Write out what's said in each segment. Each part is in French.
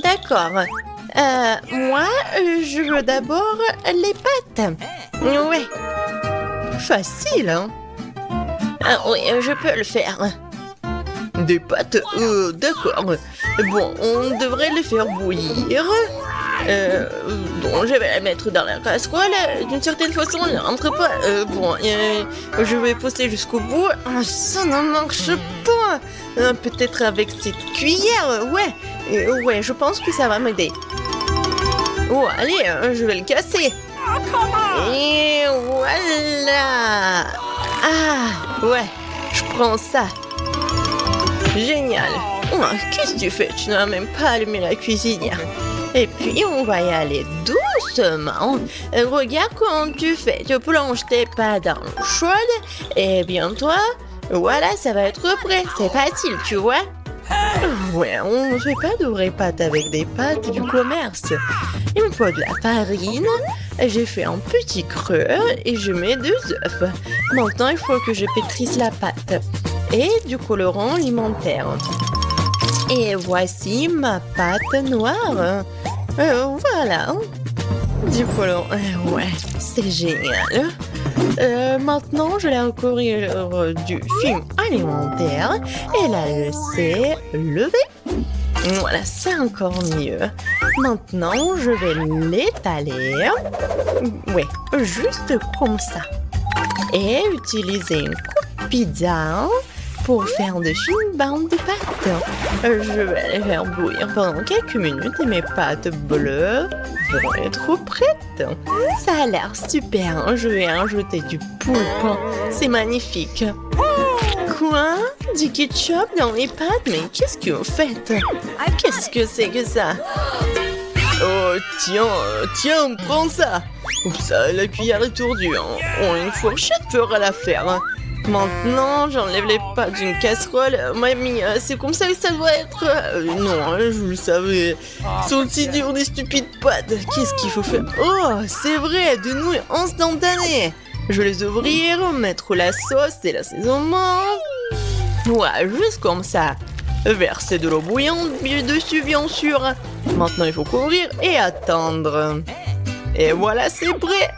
D'accord. Moi, je veux d'abord les pâtes. Ouais. Facile, hein? Ah oui, je peux le faire. Des pâtes, d'accord. Bon, on devrait les faire bouillir. Donc je vais la mettre dans la casserole. D'une certaine façon, elle n'entre pas. Je vais pousser jusqu'au bout. Ah, ça ne marche pas. Peut-être avec cette cuillère, ouais. Ouais, je pense que ça va m'aider. Oh, allez, je vais le casser. Et voilà. Ah, ouais, je prends ça. Génial. Oh, qu'est-ce que tu fais? Tu n'as même pas allumé la cuisinière. Et puis, on va y aller doucement. Regarde comment tu fais. Tu plonges tes pâtes dans l'eau chaude. Et bien, toi, voilà, ça va être prêt. C'est facile, tu vois? Ouais, on ne fait pas de vraies pâtes avec des pâtes du commerce. Il me faut de la farine. J'ai fait un petit creux et je mets 2 œufs. Maintenant, il faut que je pétrisse la pâte. Et du colorant alimentaire. Et voici ma pâte noire. Voilà. Du colorant. Ouais, c'est génial. Maintenant, je vais la recouvrir du film alimentaire et la laisser lever. Voilà, c'est encore mieux. Maintenant, je vais l'étaler. Ouais, juste comme ça. Et utiliser une coupe pizza pour faire de fines bandes de pâtes. Je vais les faire bouillir pendant quelques minutes et mes pâtes bleues vont être prêtes. Ça a l'air super. Je vais ajouter du poulpe. C'est magnifique. Quoi? Du ketchup dans les pâtes? Mais qu'est-ce que vous faites? Qu'est-ce que c'est que ça? Oh, tiens, prends ça. Oups, la cuillère est tordue. Une fourchette fera l'affaire. Maintenant, j'enlève les pâtes d'une casserole. Mamie, c'est comme ça que ça doit être. Non, je le savais. Sont si dures des stupides pâtes. Qu'est-ce qu'il faut faire? Oh, c'est vrai, de nouilles instantanées. Je vais les ouvrir, mettre la sauce et l'assaisonnement. Ouais, juste comme ça. Verser de l'eau bouillante dessus, bien sûr. Maintenant, il faut couvrir et attendre. Et voilà, c'est prêt.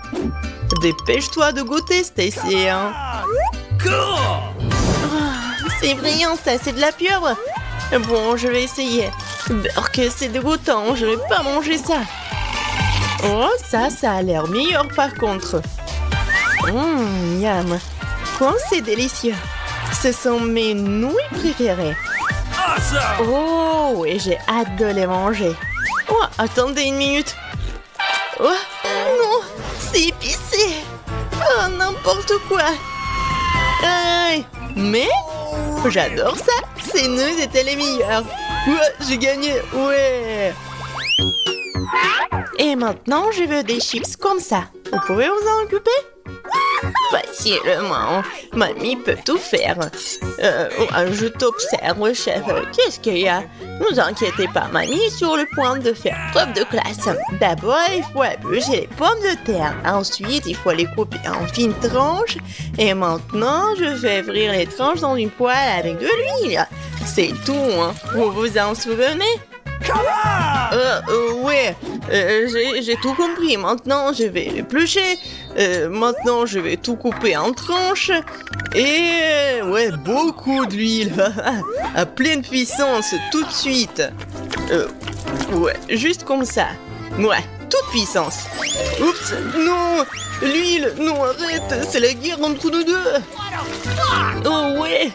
Dépêche-toi de goûter, Stacy. C'est brillant, ça, c'est de la pieuvre. Bon, je vais essayer. Berk, c'est dégoûtant, je vais pas manger ça. Oh, ça a l'air meilleur par contre. Miam. Quoi, c'est délicieux. Ce sont mes nouilles préférées. Oh, et j'ai hâte de les manger. Oh, attendez une minute. Oh, non, c'est épicé. Oh, n'importe quoi. Aïe. Mais j'adore ça. Ces nouilles étaient les meilleures. Ouais, j'ai gagné. Ouais. Et maintenant, je veux des chips comme ça. Vous pouvez vous en occuper? Facilement. Mamie peut tout faire. Je t'observe, chef. Qu'est-ce qu'il y a? Ne vous inquiétez pas, mamie est sur le point de faire preuve de classe. D'abord, il faut éplucher les pommes de terre. Ensuite, il faut les couper en fines tranches. Et maintenant, je vais frire les tranches dans une poêle avec de l'huile. C'est tout, hein. Vous vous en souvenez? Ouais, j'ai tout compris. Maintenant, je vais l'éplucher. Maintenant, je vais tout couper en tranches. Et ouais, beaucoup d'huile. À pleine puissance, tout de suite. Ouais, juste comme ça. Ouais, toute puissance. Oups, non, l'huile, non, arrête, c'est la guerre entre nous deux. Oh ouais.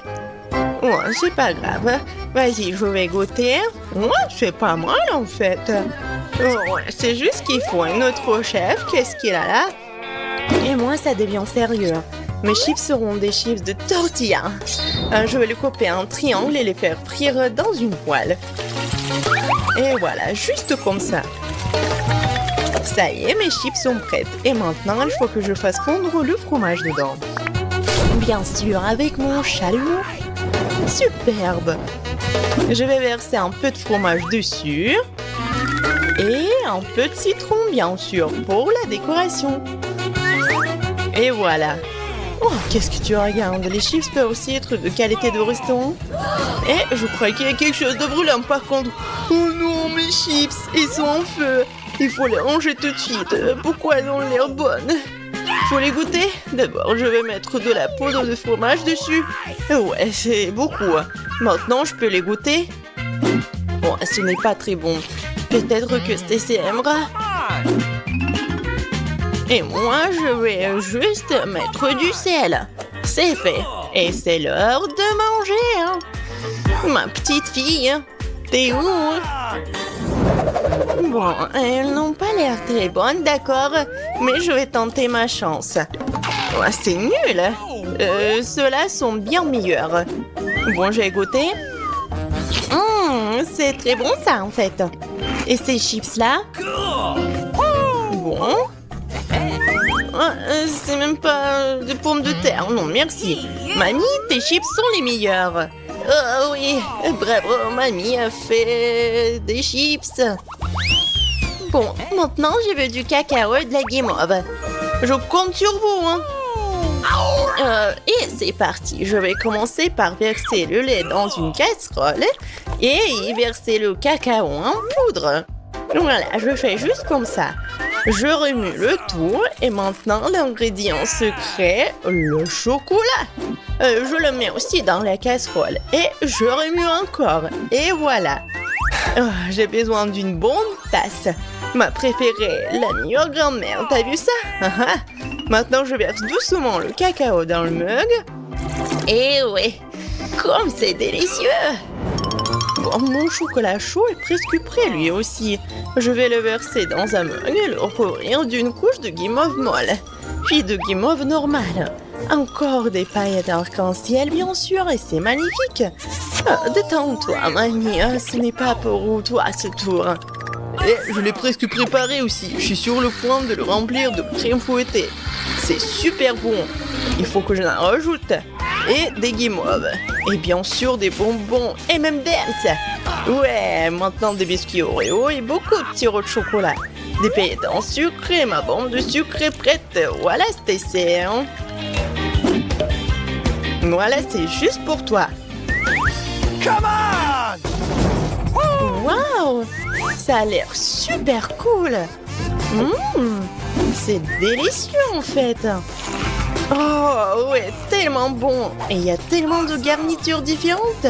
Ouais, c'est pas grave. Vas-y, je vais goûter. Ouais, c'est pas mal en fait. Ouais, c'est juste qu'il faut un autre chef. Qu'est-ce qu'il a là? Et moi, ça devient sérieux. Mes chips seront des chips de tortilla. Je vais les couper en triangle et les faire frire dans une poêle. Et voilà, juste comme ça. Ça y est, mes chips sont prêtes. Et maintenant, il faut que je fasse fondre le fromage dedans. Bien sûr, avec mon chalumeau. Superbe. Je vais verser un peu de fromage dessus. Et un peu de citron, bien sûr, pour la décoration. Et voilà. Oh, qu'est-ce que tu regardes? Les chips peuvent aussi être de qualité de restaurant. Et je crois qu'il y a quelque chose de brûlant par contre. Oh non, mes chips, ils sont en feu. Il faut les ranger tout de suite. Pourquoi elles ont l'air bonnes? Faut les goûter? D'abord, je vais mettre de la poudre de fromage dessus. Ouais, c'est beaucoup. Maintenant, je peux les goûter? Bon, ce n'est pas très bon. Peut-être que Stacy aimera. Et moi, je vais juste mettre du sel. C'est fait. Et c'est l'heure de manger. Hein. Ma petite fille, t'es où? Bon, elles n'ont pas l'air très bonnes, d'accord, mais je vais tenter ma chance. Oh, c'est nul. Ceux-là sont bien meilleurs. Bon, j'ai goûté. C'est très bon ça, en fait. Et ces chips-là? Bon. C'est même pas de pommes de terre, non merci. Mamie, tes chips sont les meilleurs. Oh oui, bravo, mamie a fait des chips. Bon, maintenant je veux du cacao et de la guimauve. Je compte sur vous, hein. Et c'est parti, je vais commencer par verser le lait dans une casserole et y verser le cacao en poudre. Voilà, je fais juste comme ça. Je remue le tout et maintenant l'ingrédient secret, le chocolat. Je le mets aussi dans la casserole et je remue encore. Et voilà. J'ai besoin d'une bonne tasse. Ma préférée, la meilleure grand-mère, t'as vu ça? Maintenant je verse doucement le cacao dans le mug. Et ouais, comme c'est délicieux! Bon, mon chocolat chaud est presque prêt lui aussi. Je vais le verser dans un mug et le recouvrir d'une couche de guimauve molle, puis de guimauve normale. Encore des paillettes arc-en-ciel bien sûr et c'est magnifique. Détends-toi mamie, ce n'est pas pour toi ce tour. Et je l'ai presque préparé aussi, je suis sur le point de le remplir de crème fouettée. C'est super bon, il faut que je en rajoute. Et des guimauves, et bien sûr des bonbons et même des. Ouais, maintenant des biscuits Oreo et beaucoup de sirop de chocolat. Des paillettes en sucre et ma bombe de sucre est prête. Voilà, Stacy. Hein? Voilà, c'est juste pour toi. Come on! Wow! Ça a l'air super cool. C'est délicieux en fait. Oh ouais, tellement bon. Et il y a tellement de garnitures différentes.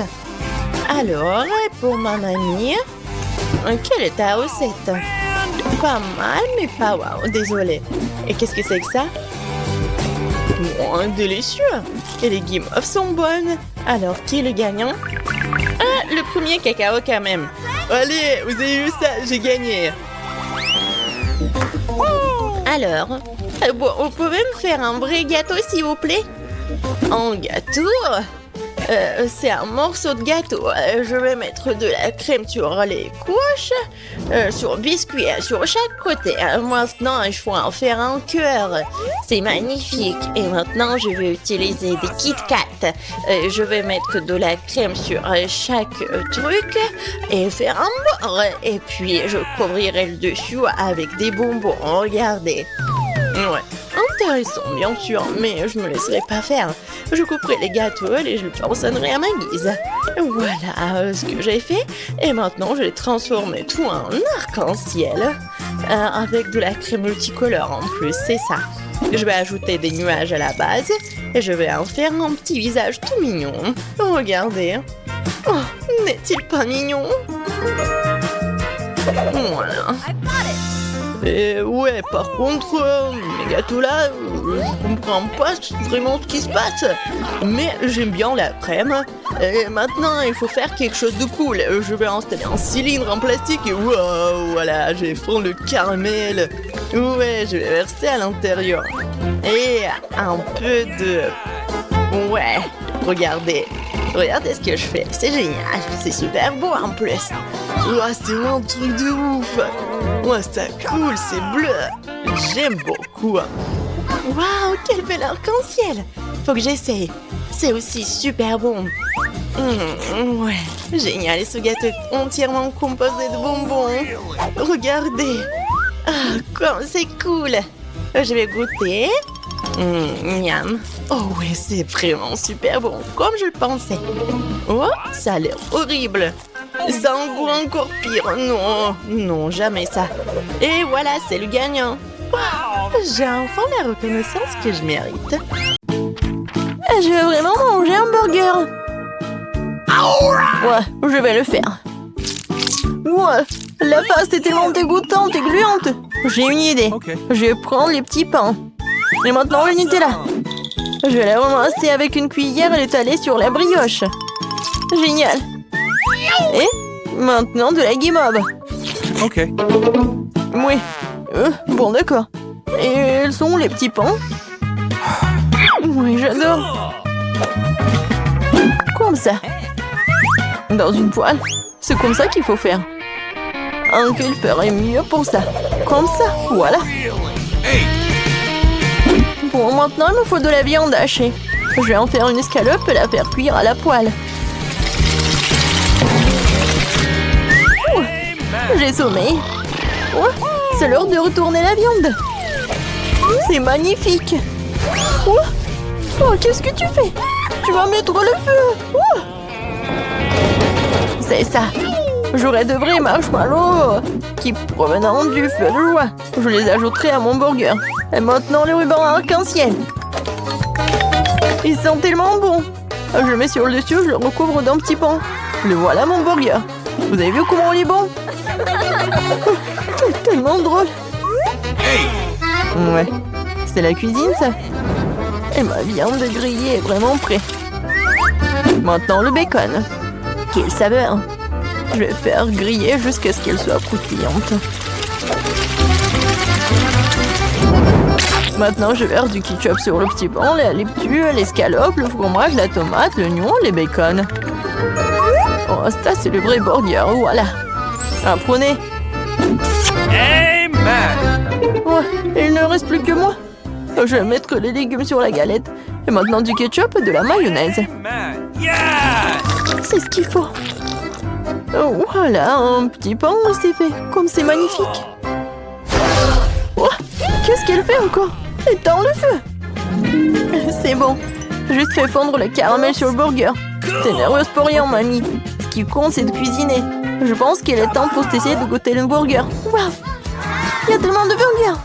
Alors, pour ma mamie, quelle est ta recette? Pas mal, mais pas wow, désolée. Et qu'est-ce que c'est que ça? Oh, délicieux. Et les guimauves sont bonnes. Alors, qui est le gagnant? Le premier cacao quand même. Allez, vous avez vu ça? J'ai gagné. Alors, vous pouvez me faire un vrai gâteau s'il vous plaît? Un gâteau? C'est un morceau de gâteau. Je vais mettre de la crème sur les couches, sur biscuit, sur chaque côté. Maintenant, il faut en faire un cœur. C'est magnifique. Et maintenant, je vais utiliser des Kit Kat. Je vais mettre de la crème sur chaque truc et faire un bord. Et puis, je couvrirai le dessus avec des bonbons. Regardez. Ouais, intéressant bien sûr, mais je me laisserai pas faire. Je couperai les gâteaux et je les façonnerai à ma guise. Voilà ce que j'ai fait. Et maintenant, je vais transformer tout en arc-en-ciel avec de la crème multicolore en plus, c'est ça. Je vais ajouter des nuages à la base et je vais en faire un petit visage tout mignon. Regardez. Oh, n'est-il pas mignon? Voilà. Et ouais, par contre, mes gâteaux là, je comprends pas vraiment ce qui se passe. Mais j'aime bien la crème. Et maintenant, il faut faire quelque chose de cool. Je vais installer un cylindre en plastique et wow, voilà, je vais fondre le caramel. Ouais, je vais verser à l'intérieur. Et un peu de... Ouais, regardez. Regardez ce que je fais, c'est génial, c'est super beau en plus. Ouah, c'est un truc de ouf. Ouah, c'est cool, c'est bleu. J'aime beaucoup. Waouh, quel bel arc-en-ciel. Faut que j'essaye. C'est aussi super bon. Ouais, génial, et ce gâteau est entièrement composé de bonbons. Regardez. Ah, comme c'est cool. Je vais goûter. Miam. Oh oui, c'est vraiment super bon, comme je le pensais. Oh, ça a l'air horrible. Ça a un goût encore pire. Non, non, jamais ça. Et voilà, c'est le gagnant. J'ai enfin la reconnaissance que je mérite. Je veux vraiment manger un burger. Ouais, je vais le faire. Ouais, la pâte est tellement dégoûtante et gluante. J'ai une idée. Okay. Je vais prendre les petits pains. Et maintenant le Nutella. Je vais la ramasser avec une cuillère et l'étaler sur la brioche. Génial. Et maintenant de la guimauve. Ok. Oui. Bon, d'accord. Et elles sont où, les petits pains? Oui, j'adore. Comme ça. Dans une poêle. C'est comme ça qu'il faut faire. Un grill ferait mieux pour ça. Comme ça, voilà. Hey! Bon, maintenant, il me faut de la viande hachée. Je vais en faire une escalope et la faire cuire à la poêle. Ouh, j'ai sommeil. Ouais, c'est l'heure de retourner la viande. C'est magnifique. Ouh. Oh, qu'est-ce que tu fais? Tu vas mettre le feu. Ouh. C'est ça. J'aurai de vrais marshmallows qui provenant du feu de joie. Je les ajouterai à mon burger. Et maintenant le ruban arc-en-ciel. Ils sont tellement bons. Je le mets sur le dessus, je le recouvre d'un petit pain. Le voilà mon burger. Vous avez vu comment il est bon? C'est tellement drôle. Ouais, c'est la cuisine ça. Et ma viande grillée est vraiment prête. Maintenant le bacon. Quelle saveur! Je vais faire griller jusqu'à ce qu'elle soit croustillante. Maintenant, je verse du ketchup sur le petit pain, les petits, l'escalope, le fromage, la tomate, l'oignon, les bacon. Oh, ça, c'est le vrai burger, voilà. Apprenez. Amen! Ouais, il ne reste plus que moi. Je vais mettre les légumes sur la galette. Et maintenant, du ketchup et de la mayonnaise. Amen! Yes! C'est ce qu'il faut. Oh, voilà, un petit pain, c'est fait. Comme c'est magnifique. Oh, qu'est-ce qu'elle fait encore? Éteins le feu. C'est bon. Juste fait fondre le caramel sur le burger. T'es nerveuse pour rien, mamie. Ce qui compte, c'est de cuisiner. Je pense qu'il est temps pour t'essayer de goûter le burger. Waouh! Il y a tellement de burgers.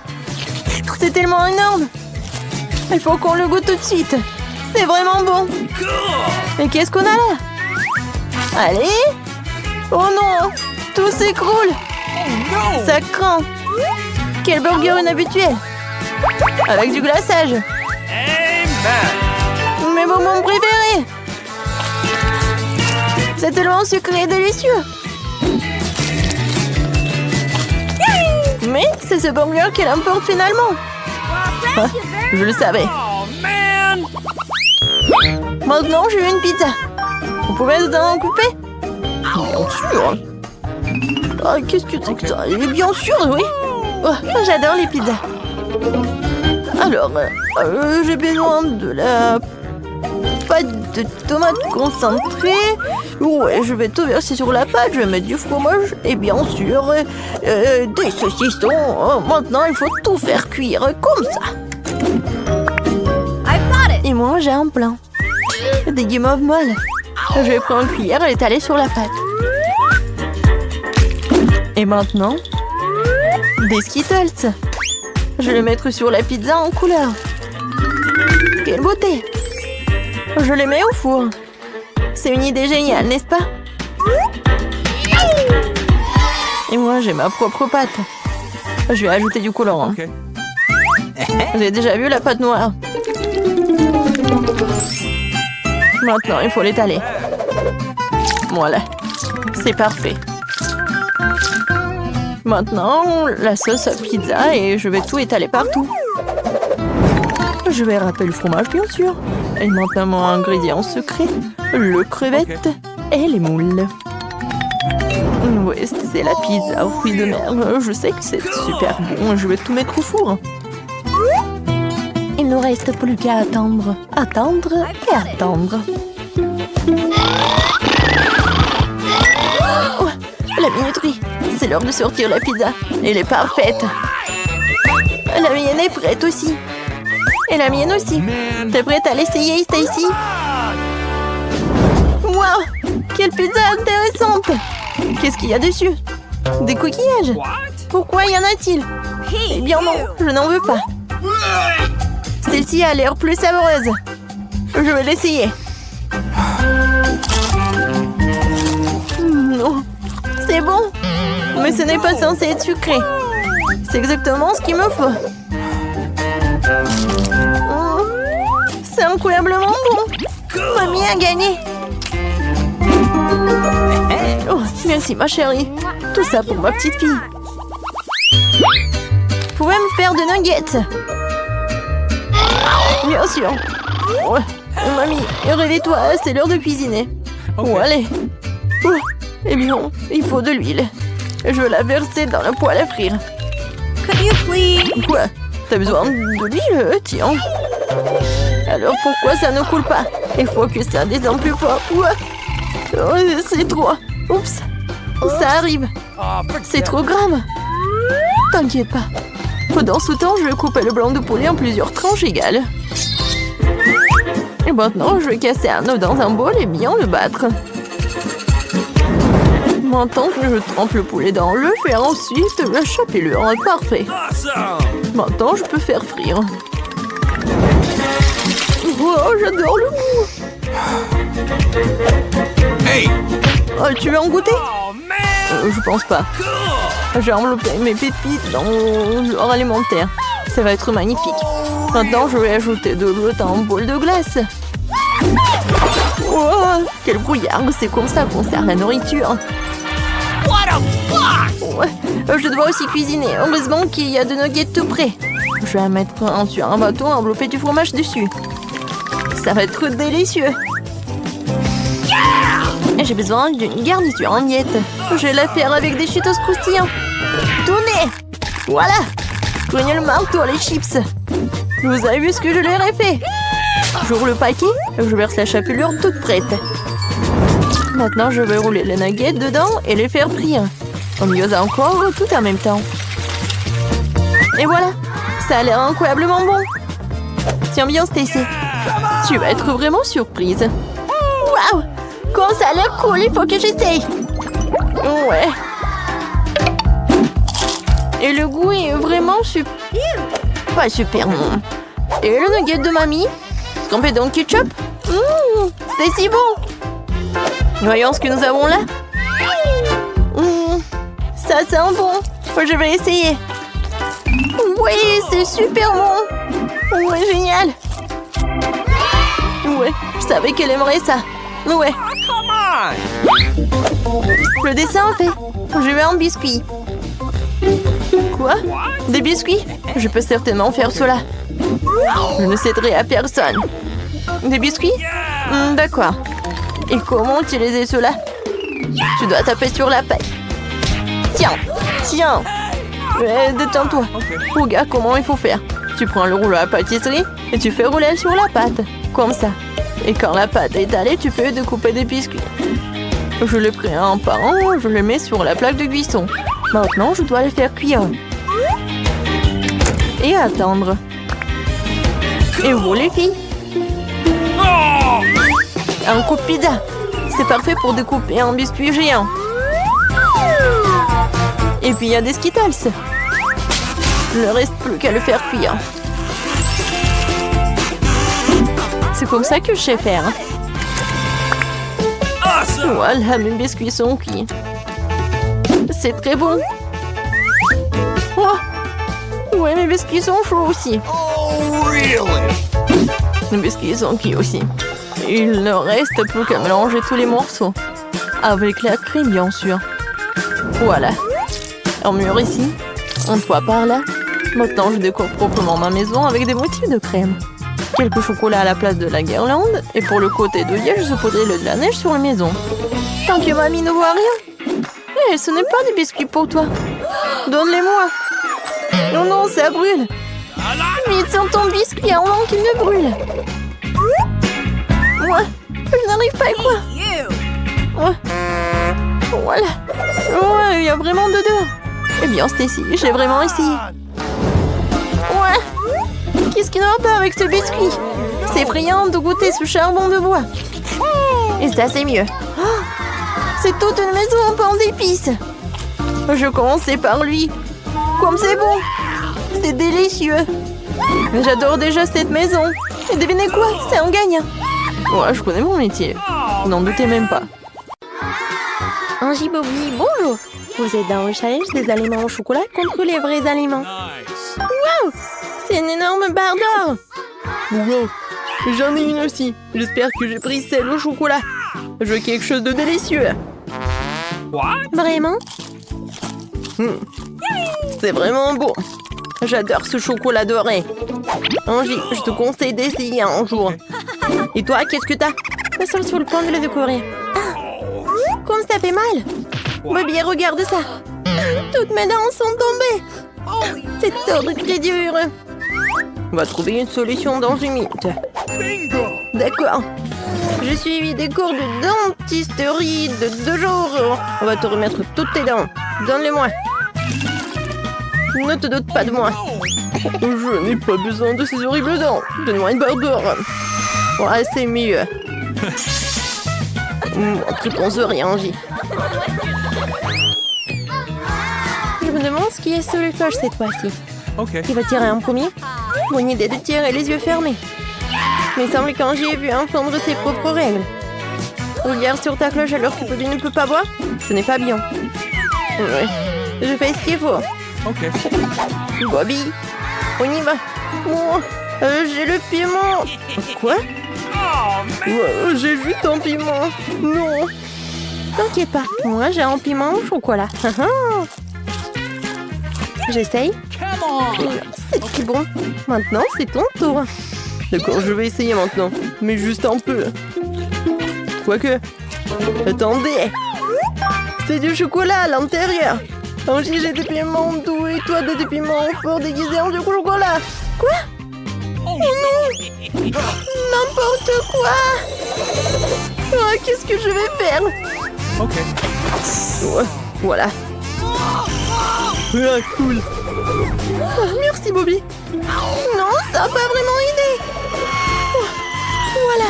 C'est tellement énorme. Il faut qu'on le goûte tout de suite. C'est vraiment bon. Et qu'est-ce qu'on a là? Allez! Oh non! Tout s'écroule! Ça craint! Quel burger inhabituel! Avec du glaçage! Amen! Mes moments préférés! C'est tellement sucré et délicieux! Mais c'est ce burger qui l'emporte finalement! Ah, je le savais! Oh, man! Maintenant, je veux une pizza! Vous pouvez nous en couper? Bien sûr! Ah, qu'est-ce que c'est que ça? Et bien sûr, oui! Oh, j'adore les pizzas! Alors, j'ai besoin de la pâte de tomate concentrée. Ouais, je vais tout verser sur la pâte. Je vais mettre du fromage et bien sûr des saucissons. Oh, maintenant, il faut tout faire cuire comme ça. Et moi, j'ai un plan. Des guimauves molles. Je vais prendre une cuillère et l'étaler sur la pâte. Et maintenant, des Skittles. Je vais les mettre sur la pizza en couleur. Quelle beauté! Je les mets au four. C'est une idée géniale, n'est-ce pas? Et moi, j'ai ma propre pâte. Je vais ajouter du colorant. Okay. J'ai déjà vu la pâte noire. Maintenant, il faut l'étaler. Voilà. C'est parfait. Maintenant, la sauce à pizza et je vais tout étaler partout. Je vais râper le fromage, bien sûr. Et maintenant, mon ingrédient secret, le crevette et les moules. Oui, c'est la pizza aux fruits de mer. Je sais que c'est super bon. Je vais tout mettre au four. Il ne reste plus qu'à attendre. Attendre et attendre. Oh, la minuterie. C'est l'heure de sortir la pizza. Elle est parfaite. La mienne est prête aussi. Et la mienne aussi. Man. T'es prête à l'essayer, Stacy? Waouh! Quelle pizza intéressante! Qu'est-ce qu'il y a dessus? Des coquillages? What? Pourquoi y en a-t-il? Eh bien non, je n'en veux pas. Celle-ci a l'air plus savoureuse. Je vais l'essayer. Non, c'est bon. Mais ce n'est pas censé être sucré. C'est exactement ce qu'il me faut. C'est incroyablement bon. Mamie a gagné. Oh, merci ma chérie. Tout ça pour ma petite fille. Vous pouvez me faire de nuggets? Bien sûr. Ouais. Mamie, réveille-toi, c'est l'heure de cuisiner. Ok. Oh, allez. Oh, eh bien, il faut de l'huile. Je vais la verser dans le poêle à frire. Could you please? Quoi? T'as besoin de l'huile? Tiens. Alors pourquoi ça ne coule pas? Il faut que ça descende plus fort. Ouais. Oh, c'est trop. Oups. Ça arrive. Oh, fix C'est that. trop grave. T'inquiète pas. Pendant ce temps, je vais couper le blanc de poulet en plusieurs tranches égales. Et maintenant, je vais casser un œuf dans un bol et bien le battre. Maintenant que je trempe le poulet dans l'œuf et ensuite la chapelure. Parfait. Awesome. Maintenant, je peux faire frire. Oh, j'adore le goût. Hey. Oh, tu veux en goûter? Oh man. Je pense pas. Cool. J'ai enveloppé mes pépites dans leur alimentaire. Ça va être magnifique. Maintenant, je vais ajouter de l'eau dans un bol de glace. Oh, quel brouillard. C'est comme ça qu'on sert la nourriture. What a fuck. Ouais, je dois aussi cuisiner. Heureusement qu'il y a de nuggets tout près. Je vais mettre sur un bâton et envelopper du fromage dessus. Ça va être délicieux. Et j'ai besoin d'une garniture en miettes. Je vais la faire avec des Cheetos croustillants. Tournez! Voilà! Prenez le marteau, les chips. Vous avez vu ce que je leur ai fait? J'ouvre le paquet, je verse la chapelure toute prête. Maintenant, je vais rouler les nuggets dedans et les faire frire. Mieux encore, tout en même temps. Et voilà, ça a l'air incroyablement bon. Tiens bien, Stacy. Tu vas être vraiment surprise. Waouh! Quand ça a l'air cool, il faut que j'essaye. Ouais. Et le goût est vraiment super... Pas super, non. Et le nugget de mamie? Trempé dans le ketchup? C'est si bon! Voyons ce que nous avons là. Ça sent bon. Je vais essayer. Oui, c'est super bon. Ouais, génial. Ouais, je savais qu'elle aimerait ça. Ouais. Come on. Le dessin fait. Je veux un biscuit. Quoi? Des biscuits? Je peux certainement faire cela. Je ne céderai à personne. Des biscuits? D'accord. Et comment utiliser cela? Tu dois taper sur la paille. Tiens, tiens. Détends-toi. Regarde comment il faut faire. Tu prends le rouleau à pâtisserie et tu fais rouler sur la pâte. Comme ça. Et quand la pâte est étalée, tu peux découper des biscuits. Je les prends un par un, je les mets sur la plaque de cuisson. Maintenant, je dois les faire cuire. Et attendre. Et vous, les filles? Oh. Un coup de pizza. C'est parfait pour découper un biscuit géant. Et puis il y a des Skittles. Il ne reste plus qu'à le faire cuire. C'est comme ça que je sais faire. Awesome. Voilà, mes biscuits sont cuits. C'est très bon. Oh. Ouais, mes biscuits sont chauds aussi. Oh really? Les biscuits sont cuits aussi. Il ne reste plus qu'à mélanger tous les morceaux. Avec la crème, bien sûr. Voilà. Un mur ici. Un toit par là. Maintenant, je décore proprement ma maison avec des motifs de crème. Quelques chocolats à la place de la guirlande. Et pour le côté de liège, je poudrai de la neige sur la maison. Tant que mamie ne voit rien. Eh, ce n'est pas des biscuits pour toi. Donne-les-moi. Non, non, ça brûle. Vite sur ton biscuit avant qu'il ne brûle. Moi, je n'arrive pas à quoi. Ouais. Voilà. Ouais, il y a vraiment de deux. Eh bien, Stacy, j'ai vraiment essayé. Ouais. Qu'est-ce qui ne va pas avec ce biscuit? C'est effrayant de goûter ce charbon de bois. Et ça, c'est mieux. Oh, c'est toute une maison en pain d'épices. Je commençais par lui. Comme c'est bon. C'est délicieux. J'adore déjà cette maison. Et devinez quoi? C'est un gagnant. Ouais, je connais mon métier. N'en doutez même pas. Angie Bobby, bonjour. Vous êtes dans le challenge des aliments au chocolat contre les vrais aliments. Nice. Wow! C'est une énorme barre d'or. Wow! J'en ai une aussi. J'espère que j'ai pris celle au chocolat. Je veux quelque chose de délicieux. What? Vraiment? C'est vraiment bon. J'adore ce chocolat doré. Angie, je te conseille d'essayer un jour. Et toi, qu'est-ce que t'as? Je suis sur le point de le découvrir. Ah! Comme ça fait mal. Bobby, regarde ça. Toutes mes dents sont tombées. C'est très dur. On va trouver une solution dans une minute. Bingo! D'accord. J'ai suivi des cours de dentisterie de 2 jours. On va te remettre toutes tes dents. Donne-les-moi. Ne te doute pas de moi. Je n'ai pas besoin de ces horribles dents. Donne-moi une barre d'or. Ouais, c'est mieux. Tu penses rien, Angie. Je me demande ce qui est sur les cloches cette fois-ci. Okay. Qui va tirer en premier? Bonne idée de tirer les yeux fermés. Mais il semble qu'Angie ait vu enfreindre ses propres règles. Regarde sur ta cloche alors que Bobby ne peut pas boire. Ce n'est pas bien. Ouais, je fais ce qu'il faut. Okay. Bobby, on y va. Oh, j'ai le piment. Quoi? Oh, man. Ouais, j'ai juste un piment. Non. T'inquiète pas, moi j'ai un piment au chocolat. J'essaye. Come on. C'est très bon. Maintenant, c'est ton tour. D'accord, je vais essayer maintenant. Mais juste un peu. Quoique. Attendez. C'est du chocolat à l'intérieur. Angie, j'ai des piments doux et toi des piments forts déguisés en du chocolat. Quoi? Oh non! N'importe quoi! Oh, qu'est-ce que je vais faire? Okay. Ouais, voilà. Ah, cool. Oh, merci, Bobby. Non, ça n'a pas vraiment aidé. Oh, voilà,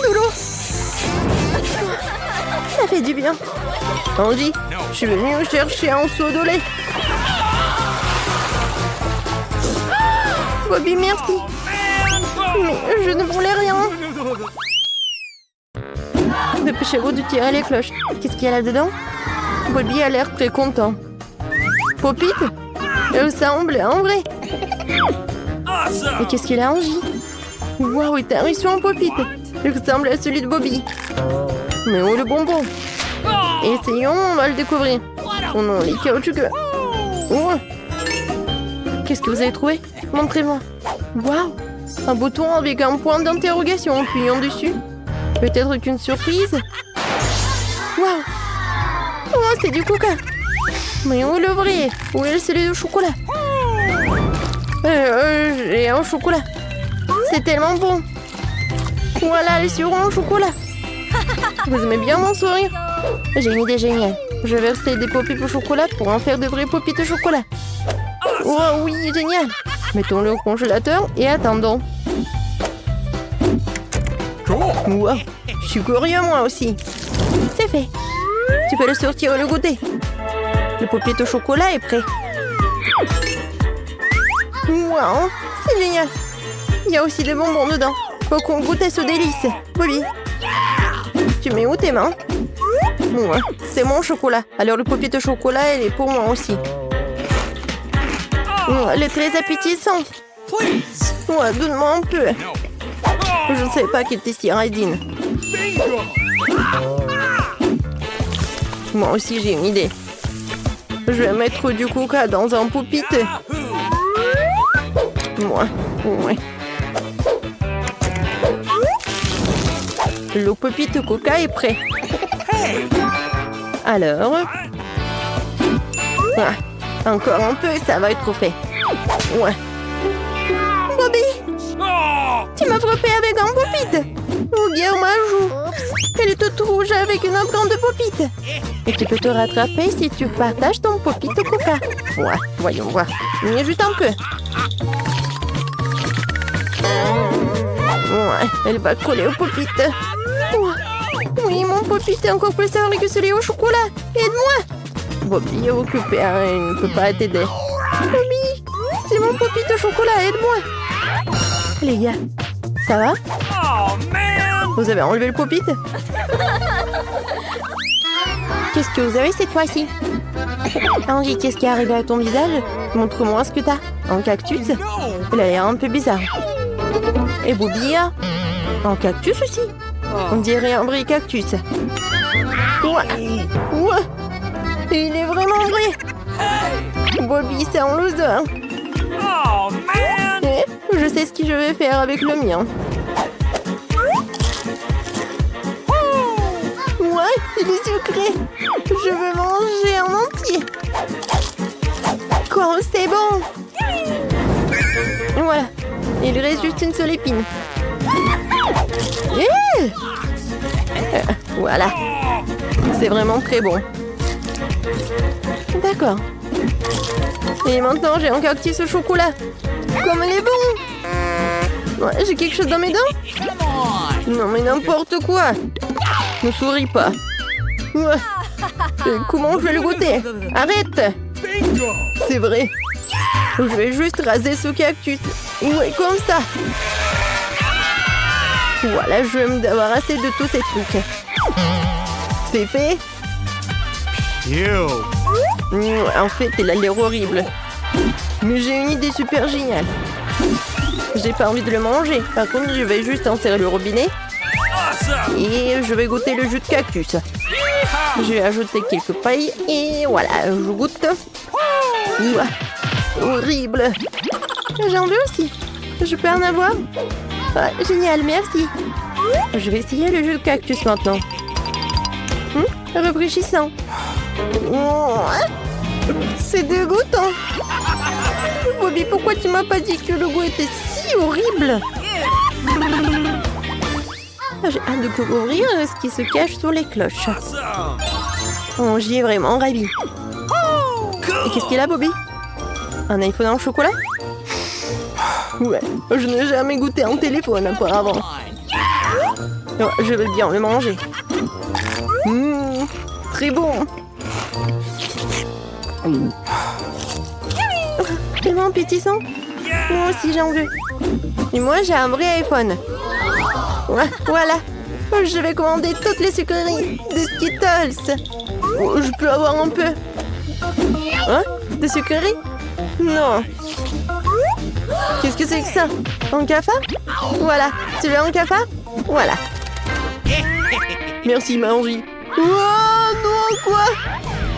de l'eau. Ça fait du bien. Angie, je suis venue chercher un seau de lait. Bobby, merci. Mais je ne voulais rien. Dépêchez-vous de tirer les cloches. Qu'est-ce qu'il y a là-dedans? Bobby a l'air très content. Popite? Elle semble en vrai. Awesome. Et qu'est-ce qu'il a, Angie? Waouh, il t'a réussi en popite. Il ressemble à celui de Bobby. Mais où est le bonbon? Essayons, on va le découvrir. Oh non, il est caoutchouteux. Oh. Qu'est-ce que vous avez trouvé? Montrez-moi. Waouh, un bouton avec un point d'interrogation en appuyant dessus. Peut-être qu'une surprise? Waouh. Oh, c'est du coca. Mais où est le vrai? Où est celui de chocolat? J'ai un chocolat. C'est tellement bon. Voilà les surons au chocolat. Vous aimez bien mon sourire? J'ai une idée géniale. Je vais verser des pop au chocolat pour en faire de vrais pop au chocolat. Oh oui, génial. Mettons-le au congélateur et attendons. Cool. Wow, je suis curieux moi aussi. C'est fait. Tu peux le sortir et le goûter. Le pop au chocolat est prêt. Wow, c'est génial. Il y a aussi des bonbons dedans. Faut qu'on goûte à ce délice. Bobby, tu mets où tes mains? Ouais, c'est mon chocolat. Alors le pop au chocolat, elle est pour moi aussi. Elle est très appétissante. Please. Ouais, donne-moi un peu. No. Je ne savais pas qu'elle était si radine. Bingo. Moi aussi, j'ai une idée. Je vais mettre du coca dans un pop-it. Ouais. Le pop-it coca est prêt. Alors... Ah, encore un peu et ça va être fait. Ouais. Bobby, Oh. tu m'as frappé avec un pop-it. Regarde ma joue. Elle est toute rouge avec une empreinte de pop-it. Et tu peux te rattraper si tu partages ton pop-it au coca. Ouais, voyons voir. Mais juste un peu. Ouais, elle va coller au pop-it. Oui, mon pop-it est encore plus savoury que celui au chocolat. Aide-moi. Bobby est occupé, hein, il ne peut pas t'aider. Bobby, c'est mon pop-it au chocolat, aide-moi. Les gars, ça va? Oh, man! Vous avez enlevé le pop-it? Qu'est-ce que vous avez cette fois-ci? Angie, qu'est-ce qui est arrivé à ton visage? Montre-moi ce que t'as. Un cactus? Il a l'air un peu bizarre. Et Bobby a un cactus aussi. On dirait un vrai cactus. Ouais. Ouais. Il est vraiment vrai. Bobby, c'est un loser. Oh, man! Et je sais ce que je vais faire avec le mien. Ouais, il est sucré. Je veux manger en entier. Quoi, c'est bon. Voilà. Il reste juste une seule épine. Voilà. C'est vraiment très bon. D'accord. Et maintenant, j'ai un cactus au chocolat. Comme il est bon. Ouais, j'ai quelque chose dans mes dents. Non, mais n'importe quoi. Ne souris pas. Ouais. Comment je vais le goûter? Arrête. Bingo! C'est vrai. Je vais juste raser ce cactus. Ouais, comme ça. Voilà, je vais me débarrasser de tous ces trucs. C'est fait. Ew! En fait, elle a l'air horrible. Mais j'ai une idée super géniale. J'ai pas envie de le manger. Par contre, je vais juste enserrer le robinet. Awesome! Et je vais goûter le jus de cactus. Je vais ajouter quelques pailles. Et voilà, je goûte. Ouah, horrible. J'en veux aussi. Je peux en avoir? Ah, génial, merci. Je vais essayer le jus de cactus maintenant. Rafraîchissant. C'est dégoûtant. Bobby, pourquoi tu m'as pas dit que le goût était si horrible? J'ai hâte de découvrir ce qui se cache sous les cloches. Awesome! Oh, j'y ai vraiment ravi. Et qu'est-ce qu'il a, Bobby? Un iPhone en chocolat? Ouais, je n'ai jamais goûté un téléphone auparavant. Oh, je vais bien le manger. Très bon. Tellement appétissant. Moi aussi j'en veux. Et moi j'ai un vrai iPhone. Ouais, voilà. Je vais commander toutes les sucreries de Skittles. Oh, je peux avoir un peu. Hein? De sucreries? Non. Qu'est-ce que c'est que ça? Un cafard? Voilà. Tu veux un cafard? Voilà. Merci, Margie. Oh non, quoi?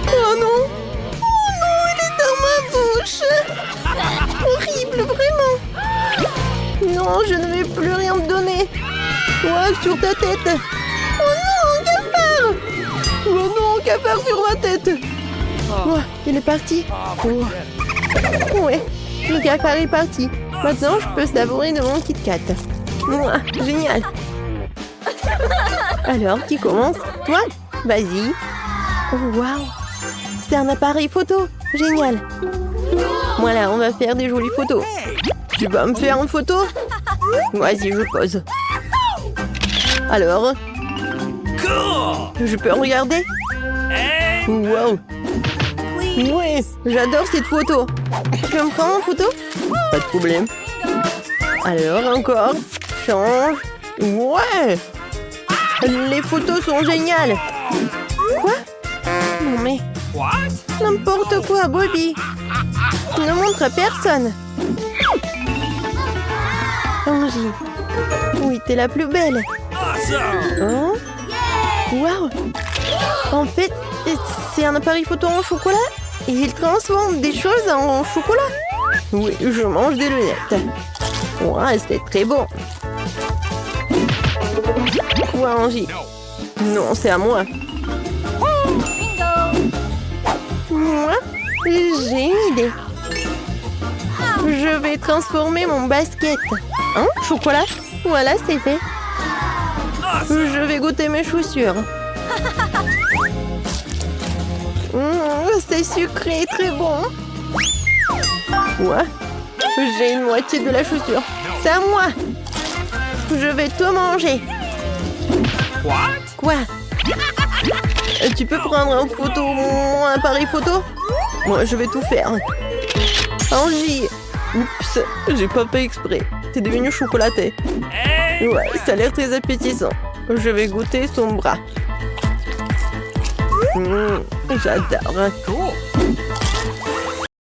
Oh non! Oh non, il est dans ma bouche! Horrible, vraiment! Non, je ne vais plus rien me donner. Ouais, sur ta tête. Oh non, cafard! Oh non, cafard sur ma tête. Ouais, il est parti. Oh. Ouais, le cafard est parti. Maintenant, je peux savourer de mon Kit Kat. Ouais, génial. Alors, qui commence? Toi? Vas-y. Oh, waouh! C'est un appareil photo. Génial. Voilà, on va faire des jolies photos. Tu vas me faire une photo? Vas-y, je pose. Alors? Je peux regarder? Wow! Ouais, j'adore cette photo. Tu peux me prendre en photo? Pas de problème. Alors, encore. Change. Ouais! Les photos sont géniales. Quoi? Non mais... What? N'importe quoi, Bobby. Ne montre à personne. Angie. Oui, t'es la plus belle. Awesome! Hein? Waouh! En fait, c'est un appareil photo en chocolat et il transforme des choses en chocolat. Oui, je mange des lunettes. Ouais, c'est très bon. Quoi, Angie? Non, c'est à moi. Moi, j'ai une idée. Je vais transformer mon basket. Hein? Chocolat? Voilà, c'est fait. Je vais goûter mes chaussures. C'est sucré, très bon. Ouais. J'ai une moitié de la chaussure. C'est à moi. Je vais tout manger. Quoi? Tu peux prendre en photo mon appareil photo? Moi, je vais tout faire. Angie! Oups, j'ai pas fait exprès. T'es devenu chocolaté. Ouais, ça a l'air très appétissant. Je vais goûter son bras. J'adore.